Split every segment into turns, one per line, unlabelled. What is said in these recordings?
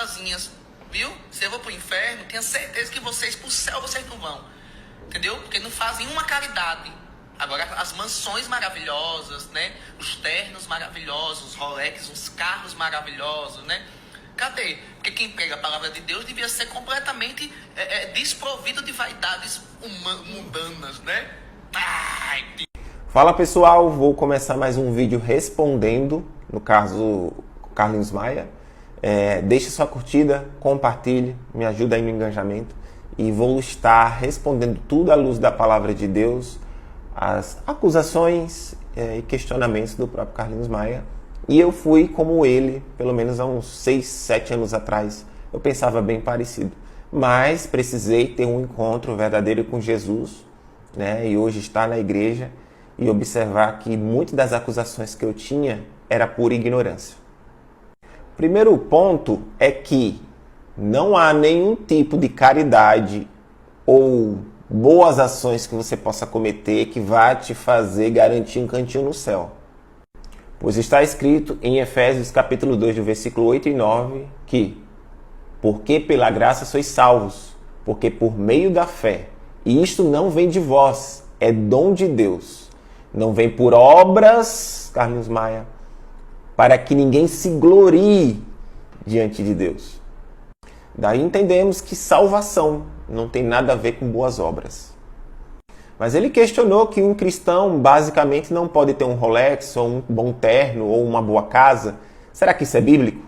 asinhas, viu? Se eu vou pro inferno, tenha certeza que vocês, pro céu, vocês não vão. Entendeu? Porque não fazem uma caridade. Agora, as mansões maravilhosas, né? Os ternos maravilhosos, os Rolex, os carros maravilhosos, né? Cadê? Porque quem prega a palavra de Deus devia ser completamente desprovido de vaidades mundanas, né? Ai,
Fala pessoal, vou começar mais um vídeo respondendo, no caso, Carlinhos Maia. Deixe sua curtida, compartilhe, me ajuda aí no engajamento. E vou estar respondendo tudo à luz da palavra de Deus, as acusações e questionamentos do próprio Carlinhos Maia. E eu fui como ele, pelo menos há uns 6, 7 anos atrás. Eu pensava bem parecido. Mas precisei ter um encontro verdadeiro com Jesus, né? E hoje estar na igreja e observar que muitas das acusações que eu tinha era pura ignorância. O primeiro ponto é que não há nenhum tipo de caridade ou boas ações que você possa cometer que vá te fazer garantir um cantinho no céu. Pois está escrito em Efésios capítulo 2, do versículo 8 e 9, que porque pela graça sois salvos, porque por meio da fé, e isto não vem de vós, é dom de Deus. Não vem por obras, Carlinhos Maia, para que ninguém se glorie diante de Deus. Daí entendemos que salvação não tem nada a ver com boas obras. Mas ele questionou que um cristão basicamente não pode ter um Rolex, ou um bom terno, ou uma boa casa. Será que isso é bíblico?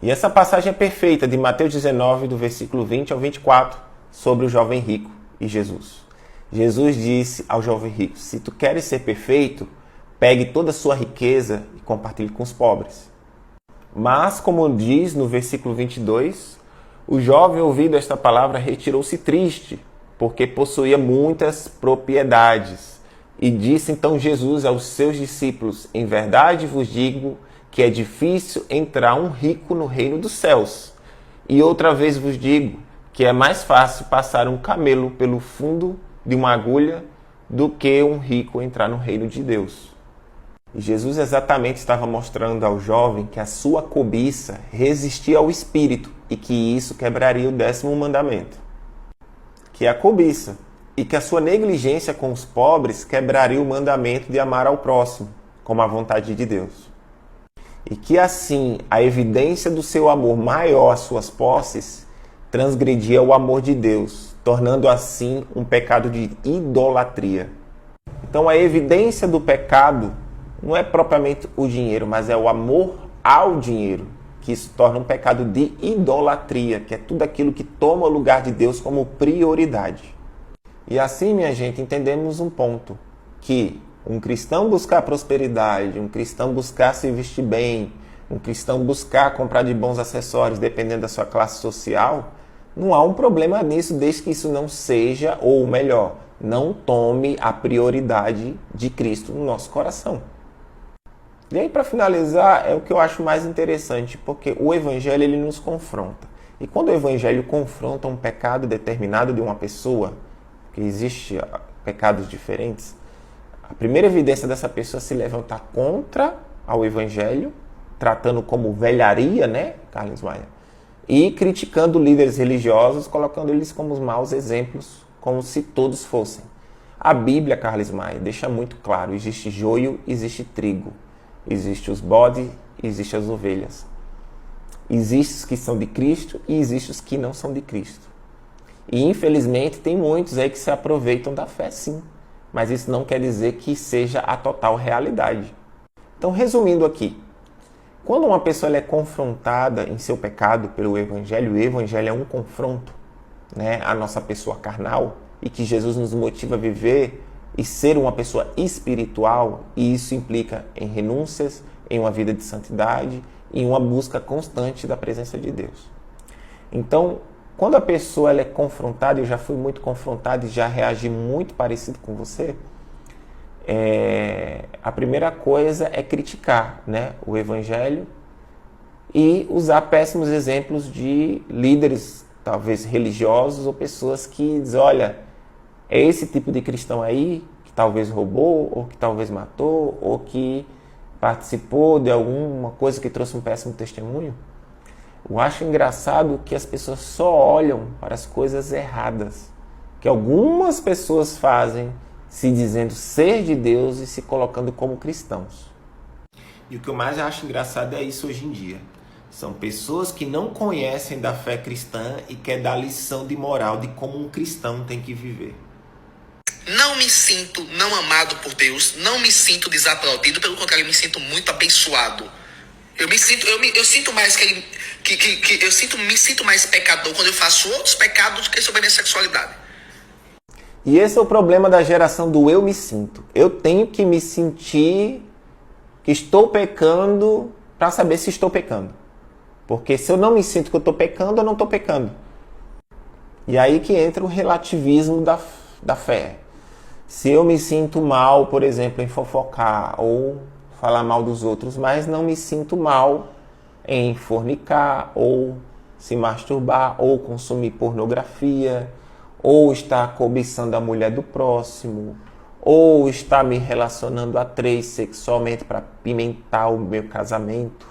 E essa passagem é perfeita de Mateus 19, do versículo 20 ao 24, sobre o jovem rico e Jesus. Jesus disse ao jovem rico: se tu queres ser perfeito, pegue toda a sua riqueza e compartilhe com os pobres. Mas, como diz no versículo 22, o jovem, ouvindo esta palavra, retirou-se triste, porque possuía muitas propriedades. E disse então Jesus aos seus discípulos: em verdade vos digo que é difícil entrar um rico no reino dos céus. E outra vez vos digo que é mais fácil passar um camelo pelo fundo de uma agulha do que um rico entrar no reino de Deus. E Jesus exatamente estava mostrando ao jovem que a sua cobiça resistia ao Espírito e que isso quebraria o 10º mandamento, que é a cobiça, e que a sua negligência com os pobres quebraria o mandamento de amar ao próximo, como a vontade de Deus. E que assim a evidência do seu amor maior às suas posses transgredia o amor de Deus, tornando assim um pecado de idolatria. Então a evidência do pecado não é propriamente o dinheiro, mas é o amor ao dinheiro, que isso torna um pecado de idolatria, que é tudo aquilo que toma o lugar de Deus como prioridade. E assim, minha gente, entendemos um ponto, que um cristão buscar prosperidade, um cristão buscar se vestir bem, um cristão buscar comprar de bons acessórios, dependendo da sua classe social, não há um problema nisso, desde que isso não seja, ou melhor, não tome a prioridade de Cristo no nosso coração. E aí, para finalizar, é o que eu acho mais interessante, porque o Evangelho ele nos confronta. E quando o Evangelho confronta um pecado determinado de uma pessoa, que existe pecados diferentes, a primeira evidência dessa pessoa se levantar contra ao Evangelho, tratando como velharia, né, Carlinhos Maia, e criticando líderes religiosos, colocando eles como os maus exemplos, como se todos fossem. A Bíblia, Carlinhos Maia, deixa muito claro, existe joio, existe trigo. Existem os bodes, existem as ovelhas. Existem os que são de Cristo e existem os que não são de Cristo. E infelizmente tem muitos aí que se aproveitam da fé, sim. Mas isso não quer dizer que seja a total realidade. Então, resumindo aqui, quando uma pessoa é confrontada em seu pecado pelo Evangelho, o Evangelho é um confronto, né, à nossa pessoa carnal, e que Jesus nos motiva a viver e ser uma pessoa espiritual, e isso implica em renúncias, em uma vida de santidade, em uma busca constante da presença de Deus. Então, quando a pessoa ela é confrontada, eu já fui muito confrontado e já reagi muito parecido com você, a primeira coisa é criticar, né, o Evangelho e usar péssimos exemplos de líderes, talvez religiosos, ou pessoas que dizem: olha, é esse tipo de cristão aí que talvez roubou, ou que talvez matou, ou que participou de alguma coisa que trouxe um péssimo testemunho. Eu acho engraçado que as pessoas só olham para as coisas erradas que algumas pessoas fazem, se dizendo ser de Deus e se colocando como cristãos. E o que eu mais acho engraçado é isso hoje em dia. São pessoas que não conhecem da fé cristã e querem dar lição de moral de como um cristão tem que viver.
Não me sinto não amado por Deus, não me sinto desaplaudido, pelo contrário, eu me sinto muito abençoado. Eu sinto mais me sinto mais pecador quando eu faço outros pecados do que sobre a minha sexualidade.
E esse é o problema da geração do eu me sinto. Eu tenho que me sentir que estou pecando para saber se estou pecando. Porque se eu não me sinto que eu estou pecando, eu não estou pecando. E aí que entra o relativismo da fé. Se eu me sinto mal, por exemplo, em fofocar ou falar mal dos outros, mas não me sinto mal em fornicar ou se masturbar ou consumir pornografia ou estar cobiçando a mulher do próximo ou estar me relacionando a três sexualmente para pimentar o meu casamento.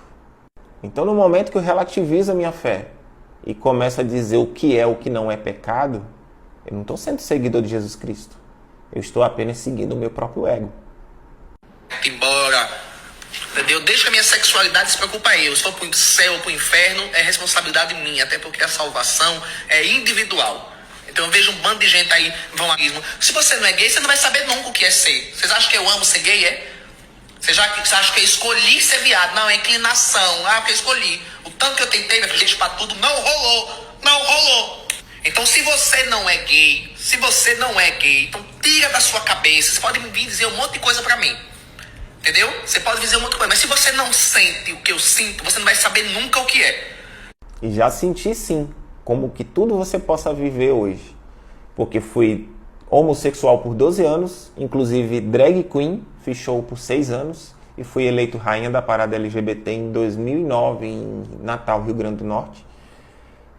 Então, no momento que eu relativizo a minha fé e começo a dizer o que é o que não é pecado, eu não estou sendo seguidor de Jesus Cristo. Eu estou apenas seguindo o meu próprio ego.
Embora, entendeu? Desde que a minha sexualidade se preocupa eu. Se for pro céu ou pro inferno, é responsabilidade minha. Até porque a salvação é individual. Então eu vejo um bando de gente aí, vão abismo. Se você não é gay, você não vai saber nunca o que é ser. Vocês acham que eu amo ser gay, é? Você acha que eu escolhi ser viado? Não, é inclinação. Ah, porque eu escolhi. O tanto que eu tentei, meu filho, pra tudo, não rolou. Não rolou. Então, se você não é gay, então tira da sua cabeça. Você pode vir dizer um monte de coisa pra mim. Entendeu? Você pode dizer um monte de coisa, mas se você não sente o que eu sinto, você não vai saber nunca o que é.
E já senti sim, como que tudo você possa viver hoje. Porque fui homossexual por 12 anos, inclusive drag queen, fiz show por 6 anos e fui eleito rainha da parada LGBT em 2009 em Natal, Rio Grande do Norte.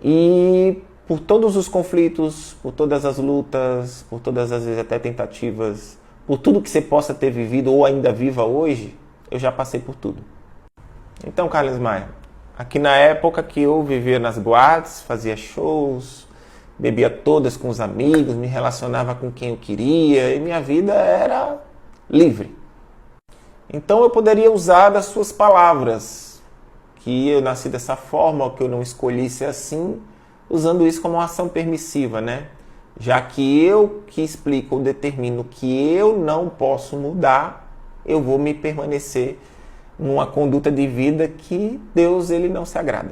E por todos os conflitos, por todas as lutas, por todas as vezes até tentativas, por tudo que você possa ter vivido ou ainda viva hoje, eu já passei por tudo. Então, Carlinhos Maia, aqui na época que eu vivia nas boates, fazia shows, bebia todas com os amigos, me relacionava com quem eu queria e minha vida era livre. Então eu poderia usar das suas palavras, que eu nasci dessa forma, que eu não escolhi ser assim, usando isso como uma ação permissiva, né? Já que eu que explico ou determino que eu não posso mudar, eu vou me permanecer numa conduta de vida que Deus ele não se agrada.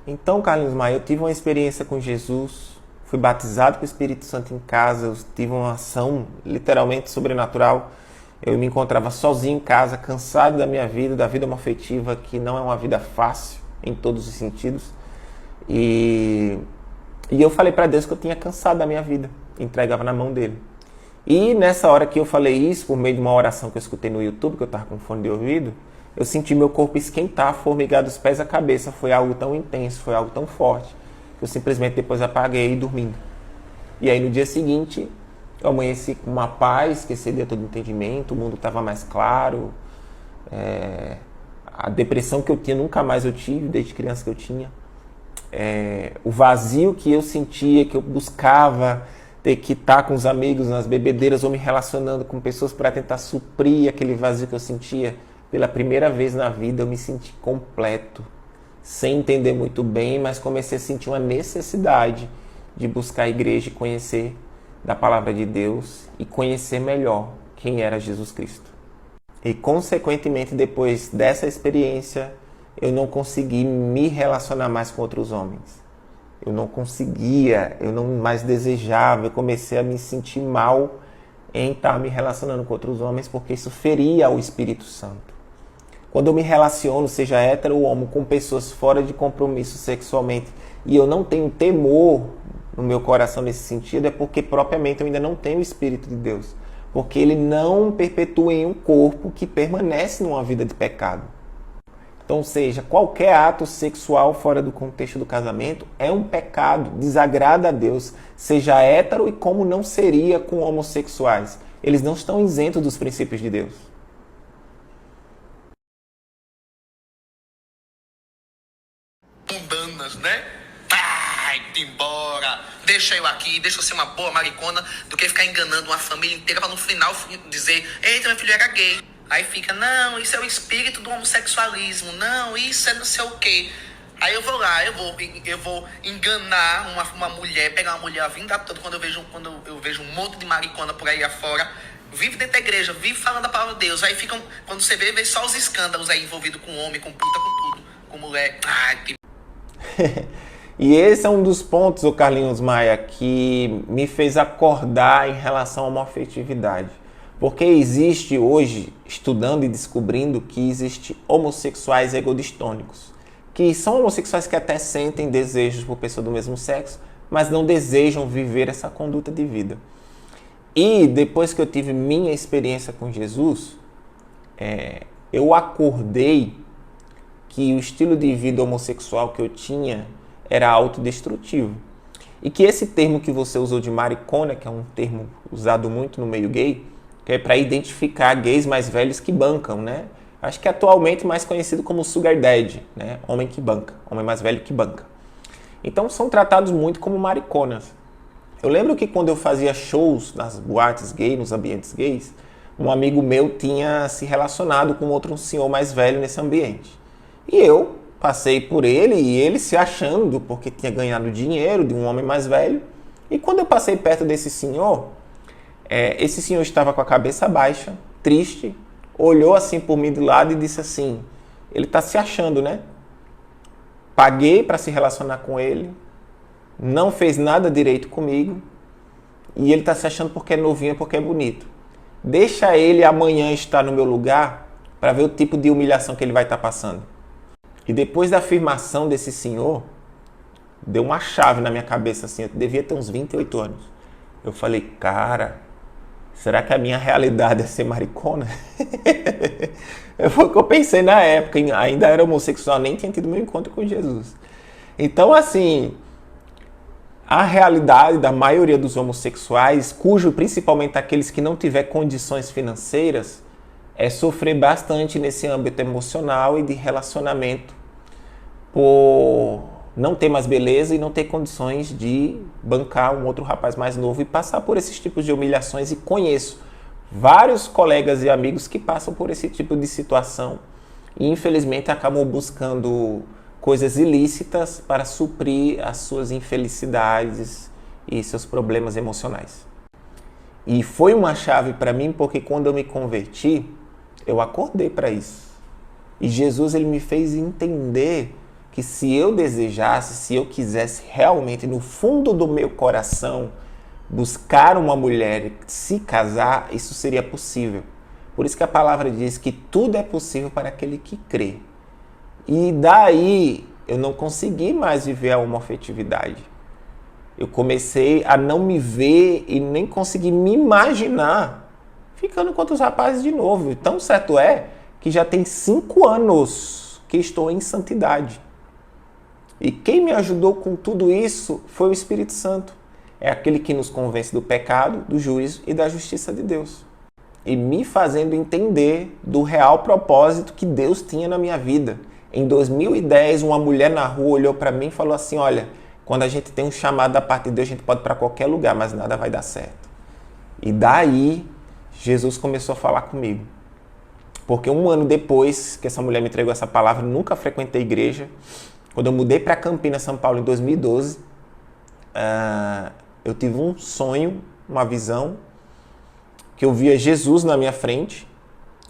Então, Carlinhos Maia, eu tive uma experiência com Jesus, fui batizado com o Espírito Santo em casa, eu tive uma ação literalmente sobrenatural. Eu me encontrava sozinho em casa, cansado da minha vida, da vida homoafetiva, que não é uma vida fácil em todos os sentidos. E eu falei para Deus que eu tinha cansado da minha vida, entregava na mão dele. E nessa hora que eu falei isso, por meio de uma oração que eu escutei no YouTube, que eu estava com fone de ouvido, eu senti meu corpo esquentar, formigar dos pés à cabeça. Foi algo tão intenso, foi algo tão forte, que eu simplesmente depois apaguei dormindo. E aí no dia seguinte, eu amanheci com uma paz que excedeu todo entendimento, o mundo estava mais claro. A depressão que eu tinha, nunca mais eu tive, desde criança que eu tinha. O vazio que eu sentia, que eu buscava ter que estar com os amigos nas bebedeiras ou me relacionando com pessoas para tentar suprir aquele vazio que eu sentia. Pela primeira vez na vida eu me senti completo, sem entender muito bem, mas comecei a sentir uma necessidade de buscar a igreja e conhecer da palavra de Deus e conhecer melhor quem era Jesus Cristo. E consequentemente, depois dessa experiência, eu não consegui me relacionar mais com outros homens. Eu não conseguia, eu não mais desejava, eu comecei a me sentir mal em estar me relacionando com outros homens, porque isso feria o Espírito Santo. Quando eu me relaciono, seja hétero ou homo, com pessoas fora de compromisso sexualmente, e eu não tenho temor no meu coração nesse sentido, é porque propriamente eu ainda não tenho o Espírito de Deus. Porque ele não perpetua em um corpo que permanece numa vida de pecado. Então, seja, qualquer ato sexual fora do contexto do casamento é um pecado, desagrada a Deus, seja hétero e como não seria com homossexuais. Eles não estão isentos dos princípios de Deus.
mariconas, né? Ai, embora, deixa eu aqui, deixa eu ser uma boa maricona, do que ficar enganando uma família inteira pra no final dizer, eita, meu filho era gay. Aí fica, não, isso é o espírito do homossexualismo, não, isso é não sei o quê. Aí eu vou lá, eu vou enganar uma mulher, pegar uma mulher a vinda toda, quando eu vejo um monte de maricona por aí afora, vive dentro da igreja, vive falando a palavra de Deus, aí ficam, quando você vê só os escândalos aí envolvidos com homem, com puta, com tudo, com mulher, ai, que...
E esse é um dos pontos, o Carlinhos Maia, que me fez acordar em relação à homoafetividade. Porque existe hoje, estudando e descobrindo, que existe homossexuais egodistônicos, que são homossexuais que até sentem desejos por pessoa do mesmo sexo, mas não desejam viver essa conduta de vida. E depois que eu tive minha experiência com Jesus, eu acordei que o estilo de vida homossexual que eu tinha era autodestrutivo. E que esse termo que você usou de maricona, que é um termo usado muito no meio gay, que é para identificar gays mais velhos que bancam, né? Acho que atualmente mais conhecido como sugar daddy, né? Homem que banca, homem mais velho que banca. Então são tratados muito como mariconas. Eu lembro que quando eu fazia shows nas boates gays, nos ambientes gays, um amigo meu tinha se relacionado com outro senhor mais velho nesse ambiente. E eu passei por ele e ele se achando porque tinha ganhado dinheiro de um homem mais velho. E quando eu passei perto desse senhor, esse senhor estava com a cabeça baixa, triste, olhou assim por mim de lado e disse assim, ele está se achando, né? Paguei para se relacionar com ele, não fez nada direito comigo e ele está se achando porque é novinho, porque é bonito. Deixa ele amanhã estar no meu lugar para ver o tipo de humilhação que ele vai estar passando. E depois da afirmação desse senhor, deu uma chave na minha cabeça assim, eu devia ter uns 28 anos. Eu falei, cara, será que a minha realidade é ser maricona? Foi o que eu pensei na época, ainda era homossexual, nem tinha tido meu encontro com Jesus. Então, assim, a realidade da maioria dos homossexuais, principalmente aqueles que não tiver condições financeiras, é sofrer bastante nesse âmbito emocional e de relacionamento por não ter mais beleza e não ter condições de bancar um outro rapaz mais novo e passar por esses tipos de humilhações. E conheço vários colegas e amigos que passam por esse tipo de situação e infelizmente acabam buscando coisas ilícitas para suprir as suas infelicidades e seus problemas emocionais. E foi uma chave para mim porque quando eu me converti, eu acordei para isso. E Jesus ele me fez entender que se eu desejasse, se eu quisesse realmente, no fundo do meu coração, buscar uma mulher e se casar, isso seria possível. Por isso que a palavra diz que tudo é possível para aquele que crê. E daí eu não consegui mais viver a homoafetividade. Eu comecei a não me ver e nem conseguir me imaginar ficando com outros rapazes de novo. Tão certo é que já tem 5 anos que estou em santidade. E quem me ajudou com tudo isso foi o Espírito Santo. É aquele que nos convence do pecado, do juízo e da justiça de Deus. E me fazendo entender do real propósito que Deus tinha na minha vida. Em 2010, uma mulher na rua olhou para mim e falou assim, olha, quando a gente tem um chamado da parte de Deus, a gente pode ir para qualquer lugar, mas nada vai dar certo. E daí, Jesus começou a falar comigo. Porque 1 ano depois que essa mulher me entregou essa palavra, nunca frequentei igreja. Quando eu mudei para Campinas, São Paulo, em 2012, eu tive um sonho, uma visão, que eu via Jesus na minha frente,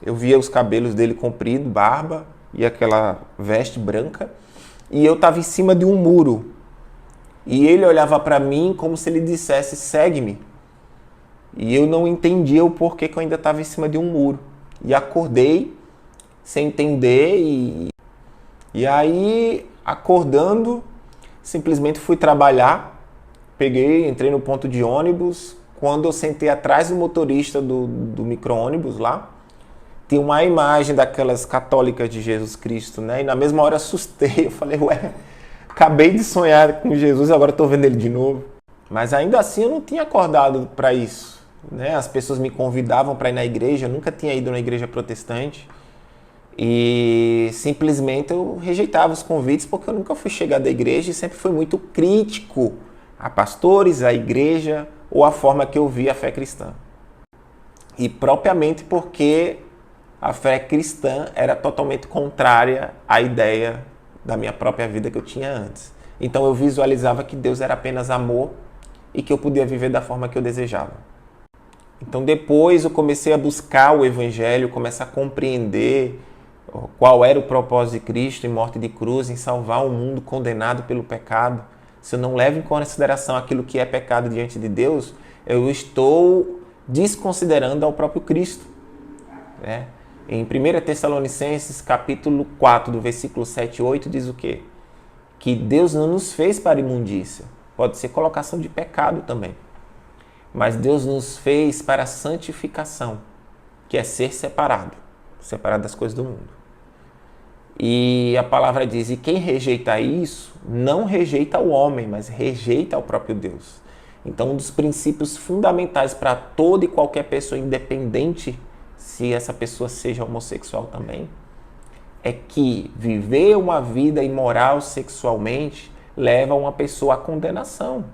eu via os cabelos dele comprido, barba e aquela veste branca, e eu estava em cima de um muro. E ele olhava para mim como se ele dissesse, segue-me. E eu não entendia o porquê que eu ainda estava em cima de um muro. E acordei sem entender e aí, acordando, simplesmente fui trabalhar, entrei no ponto de ônibus. Quando eu sentei atrás do motorista do micro-ônibus lá, tinha uma imagem daquelas católicas de Jesus Cristo, né? E na mesma hora assustei, eu falei, ué, acabei de sonhar com Jesus e agora estou vendo ele de novo. Mas ainda assim eu não tinha acordado para isso, né? As pessoas me convidavam para ir na igreja, eu nunca tinha ido na igreja protestante. E simplesmente eu rejeitava os convites porque eu nunca fui chegado à igreja e sempre fui muito crítico a pastores, à igreja ou a forma que eu via a fé cristã. E propriamente porque a fé cristã era totalmente contrária à ideia da minha própria vida que eu tinha antes. Então eu visualizava que Deus era apenas amor e que eu podia viver da forma que eu desejava. Então depois eu comecei a buscar o Evangelho, começar a compreender qual era o propósito de Cristo em morte de cruz, em salvar um mundo condenado pelo pecado. Se eu não levo em consideração aquilo que é pecado diante de Deus, eu estou desconsiderando ao próprio Cristo. Né? Em 1 Tessalonicenses, capítulo 4, do versículo 7 e 8, diz o quê? Que Deus não nos fez para imundícia. Pode ser colocação de pecado também. Mas Deus nos fez para a santificação, que é ser separado das coisas do mundo. E a palavra diz, e quem rejeita isso, não rejeita o homem, mas rejeita o próprio Deus. Então, um dos princípios fundamentais para toda e qualquer pessoa, independente se essa pessoa seja homossexual também, é que viver uma vida imoral sexualmente leva uma pessoa à condenação.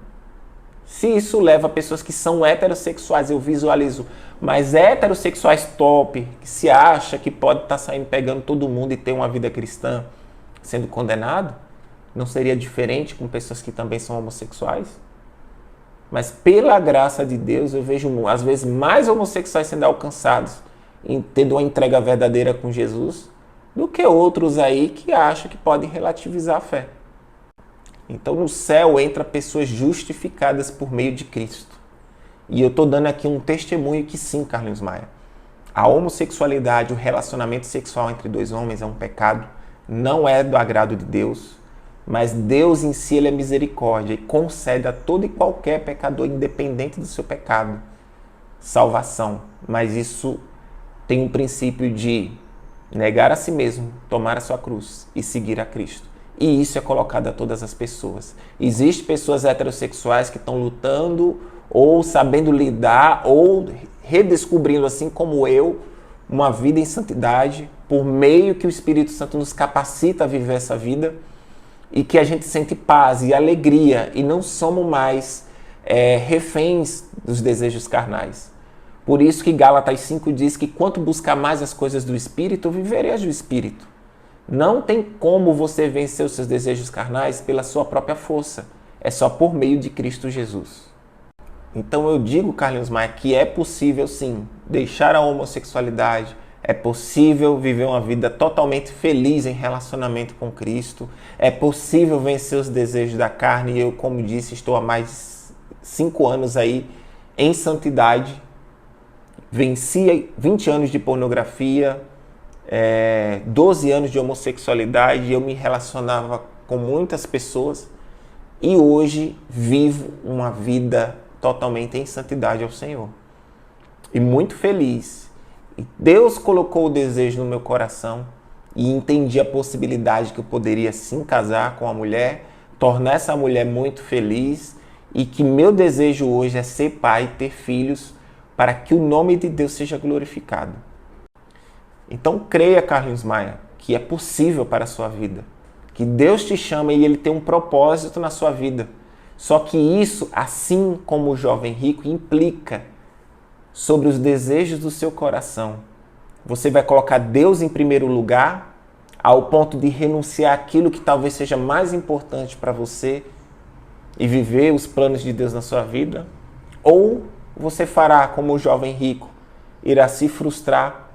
Se isso leva pessoas que são heterossexuais, eu visualizo, mas heterossexuais top, que se acha que pode estar saindo pegando todo mundo e ter uma vida cristã sendo condenado, não seria diferente com pessoas que também são homossexuais? Mas pela graça de Deus eu vejo às vezes mais homossexuais sendo alcançados em tendo uma entrega verdadeira com Jesus do que outros aí que acham que podem relativizar a fé. Então no céu entra pessoas justificadas por meio de Cristo. E eu estou dando aqui um testemunho que sim, Carlinhos Maia. A homossexualidade, o relacionamento sexual entre dois homens é um pecado, não é do agrado de Deus, mas Deus em si ele é misericórdia e concede a todo e qualquer pecador, independente do seu pecado, salvação. Mas isso tem um princípio de negar a si mesmo, tomar a sua cruz e seguir a Cristo. E isso é colocado a todas as pessoas. Existem pessoas heterossexuais que estão lutando ou sabendo lidar ou redescobrindo, assim como eu, uma vida em santidade por meio que o Espírito Santo nos capacita a viver essa vida e que a gente sente paz e alegria e não somos mais reféns dos desejos carnais. Por isso que Gálatas 5 diz que quanto buscar mais as coisas do Espírito, viverei do Espírito. Não tem como você vencer os seus desejos carnais pela sua própria força. É só por meio de Cristo Jesus. Então eu digo, Carlinhos Maia, que é possível sim deixar a homossexualidade, é possível viver uma vida totalmente feliz em relacionamento com Cristo, é possível vencer os desejos da carne e eu, como disse, estou há mais de 5 anos aí em santidade, venci 20 anos de pornografia, 12 anos de homossexualidade, eu me relacionava com muitas pessoas e hoje vivo uma vida totalmente em santidade ao Senhor. E muito feliz. E Deus colocou o desejo no meu coração e entendi a possibilidade que eu poderia sim casar com a mulher, tornar essa mulher muito feliz e que meu desejo hoje é ser pai e ter filhos para que o nome de Deus seja glorificado. Então creia, Carlinhos Maia, que é possível para a sua vida, que Deus te chama e Ele tem um propósito na sua vida. Só que isso, assim como o jovem rico, implica sobre os desejos do seu coração. Você vai colocar Deus em primeiro lugar, ao ponto de renunciar àquilo que talvez seja mais importante para você e viver os planos de Deus na sua vida? Ou você fará como o jovem rico, irá se frustrar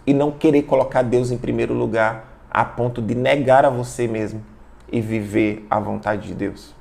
e não querer colocar Deus em primeiro lugar, a ponto de negar a você mesmo e viver a vontade de Deus?